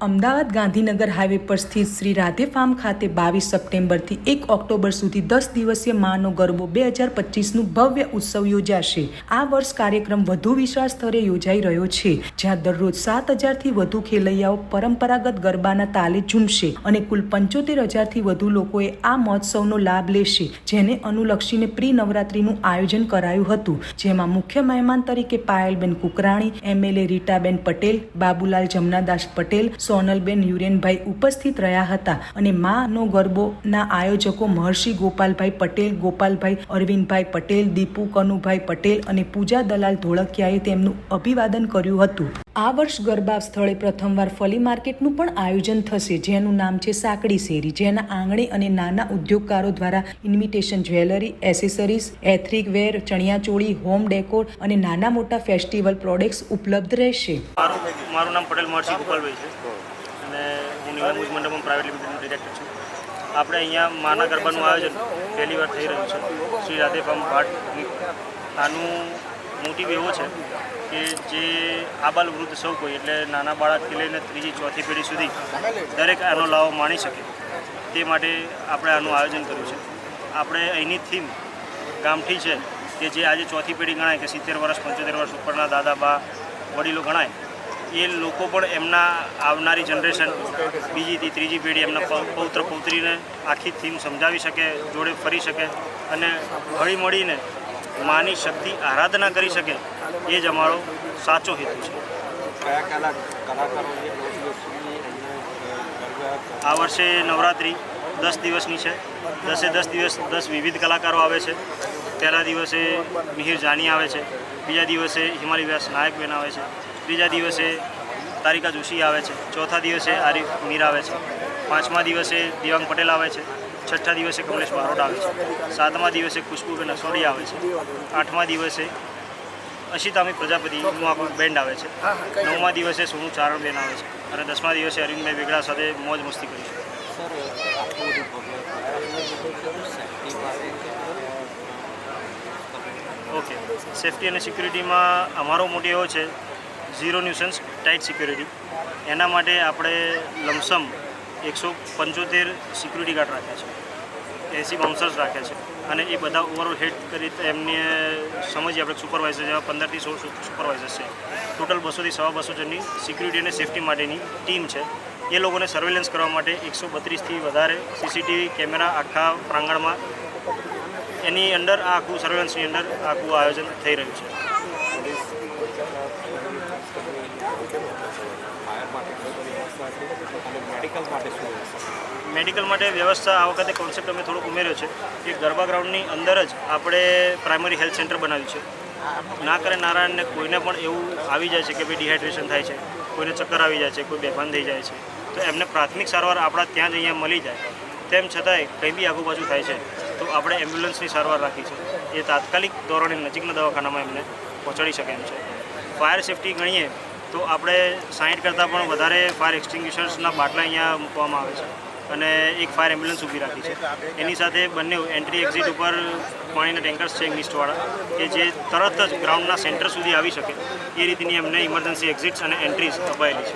Ahmedabad Gandhinagar highway પર સ્થિત Shri Radhe farm ખાતે 22 સપ્ટેમ્બરથી 1 ઓક્ટોબર સુધી 10 દિવસીય માનો ગરબો 2025નું ભવ્ય ઉત્સવ યોજાશે। આ વર્ષ કાર્યક્રમ વધુ વિશાળ સ્તરે યોજાઈ રહ્યો છે, જ્યાં દરરોજ 7000થી વધુ ખેલૈયાઓ પરંપરાગત ગરબાના તાલે ઝૂમશે અને કુલ 75000થી વધુ લોકોએ આ મહોત્સવનો લાભ લેશે, જેને અનુલક્ષીને પ્રી નવરાત્રીનું આયોજન કરાયું હતું, જેમાં મુખ્ય મહેમાન તરીકે પાયલબેન કુકરાણી, એમએલએ રીટાબેન પટેલ, બાબુલાલ જમનાદાસ પટેલ, સોનલબેન યુરેનભાઈ ઉપસ્થિત રહ્યા હતા અને માનો ગરબોના આયોજકો મહર્ષિ ગોપાલભાઈ પટેલ, ગોપાલભાઈ અરવિંદભાઈ પટેલ, દીપુ કનુભાઈ પટેલ અને પૂજા દલાલ ધોળકિયાએ તેમનું અભિવાદન કર્યું હતું। આ વર્ષ ગરબા સ્થળે પ્રથમવાર ફલી માર્કેટનું પણ આયોજન થશે, જેનું નામ છે સાંકડી શેરી, જેના આંગણે અને નાના ઉદ્યોગકારો દ્વારા ઇન્વિટેશન જ્વેલરી, એસેસરીઝ, એથનિક વેર, ચણિયાચોળી, હોમ ડેકોર અને નાના મોટા ફેસ્ટિવલ પ્રોડક્ટ્સ ઉપલબ્ધ રહેશે। મારું નામ પટેલ મહર્ષિ ગોપાલભાઈ છે અને હું નિવામુજ મંડપમ પ્રાઇવેટ લિમિટેડનો ડિરેક્ટર છું। આપણે અહીંયા માના ગરબાનું આયોજન પહેલી વાર થઈ રહ્યું છે શ્રી રાધે ફાર્મ ભાટ। આનું મોટિવ એવો છે કે જે આબાલ વૃદ્ધ સૌ કોઈ એટલે નાના બાળકથી લઈને ત્રીજી ચોથી પેઢી સુધી દરેક આનો લાભ માણી શકે તે માટે આપણે આનું આયોજન કર્યું છે। આપણે અહીંની થીમ ગામઠી છે કે જે આજે ચોથી પેઢી ગણાય કે 70 વર્ષ 75 વર્ષ ઉપરના દાદા બા વડીલો ગણાય, એ લોકો પણ એમના આવનારી જનરેશન બીજી ત્રીજી પેઢી એમના પૌત્ર પૌત્રીને આખી થીમ સમજાવી શકે, જોડે ફરી શકે અને હળી મળીને માની શક્તિ આરાધના કરી શકે, એ જ અમારો સાચો હેતુ છે। આ વર્ષે નવરાત્રિ 10 દિવસની છે। 10 દિવસ 10 વિવિધ કલાકારો આવે છે। પહેલા દિવસે મિહિર જાની આવે છે, બીજા દિવસે હિમાલી વ્યાસ નાયકબેન આવે છે, ત્રીજા દિવસે તારિકા જોશી આવે છે, ચોથા દિવસે આરિફ મીર આવે છે, પાંચમા દિવસે દિવાંગ પટેલ આવે છે, છઠ્ઠા દિવસે કમલેશ બારોટ આવે છે, સાતમા દિવસે ખુશ્બુબેન અસોડી આવે છે, આઠમા દિવસે અશિતામી પ્રજાપતિનું આખું બેન્ડ આવે છે, નવમા દિવસે સોનું ચારણબેન આવે છે અને 10મા દિવસે અરવિંદભાઈ વેગડા સાથે મોજ મસ્તી કરીશું। ઓકે, સેફટી અને સિક્યુરિટીમાં અમારો મોટિવ એવો છે ઝીરો ન્યુસન્સ ટાઇટ સિક્યુરિટી। એના માટે આપણે લમસમ 175 સિક્યુરિટી ગાર્ડ રાખ્યા છે, 80 બાઉન્સર્સ રાખ્યા છે અને એ બધા ઓવરઓલ હેડ કરી એમને સમજીએ આપણે સુપરવાઇઝર જેવા 15થી 16 સુપરવાઇઝર્સ છે। ટોટલ 200 થી 250 જણની સિક્યુરિટી અને સેફટી માટેની ટીમ છે। એ લોકોને સર્વેલન્સ કરવા માટે 132થી વધારે સીસીટીવી કેમેરા આખા પ્રાંગણમાં, એની અંદર આ આખું સર્વેલન્સની અંદર આખું આયોજન થઈ રહ્યું છે। મેડિકલ માટે વ્યવસ્થા આ વખતે કોન્સેપ્ટ અમે થોડોક ઉમેર્યો છે કે ગરબા ગ્રાઉન્ડની અંદર જ આપણે પ્રાઇમરી હેલ્થ સેન્ટર બનાવ્યું છે। ના કરે નારાયણને કોઈને પણ એવું આવી જાય છે કે ભાઈ ડિહાઇડ્રેશન થાય છે, કોઈને ચક્કર આવી જાય છે, કોઈ બેભાન થઈ જાય છે, તો એમને પ્રાથમિક સારવાર આપણા ત્યાં જ અહીંયા મળી જાય। તેમ છતાંય કંઈ બી આજુબાજુ થાય છે તો આપણે એમ્બ્યુલન્સની સારવાર રાખી છે, એ તાત્કાલિક ધોરણે નજીકના દવાખાનામાં એમને પહોંચાડી શકે એમ છે। ફાયર સેફટી ગણીએ તો આપણે 60 કરતાં પણ વધારે ફાયર એક્સટિંગ્વિશર્સના બાટલા અહીંયા મૂકવામાં આવે છે અને એક ફાયર એમ્બ્યુલન્સ ઊભી રાખી છે। એની સાથે બંને એન્ટ્રી એક્ઝિટ ઉપર પાણીના ટેન્કર્સ છે મિસ્ટવાળા કે જે તરત જ ગ્રાઉન્ડના સેન્ટર સુધી આવી શકે એ રીતની એમને ઇમરજન્સી એક્ઝિટ્સ અને એન્ટ્રીઝ અપાયેલી છે।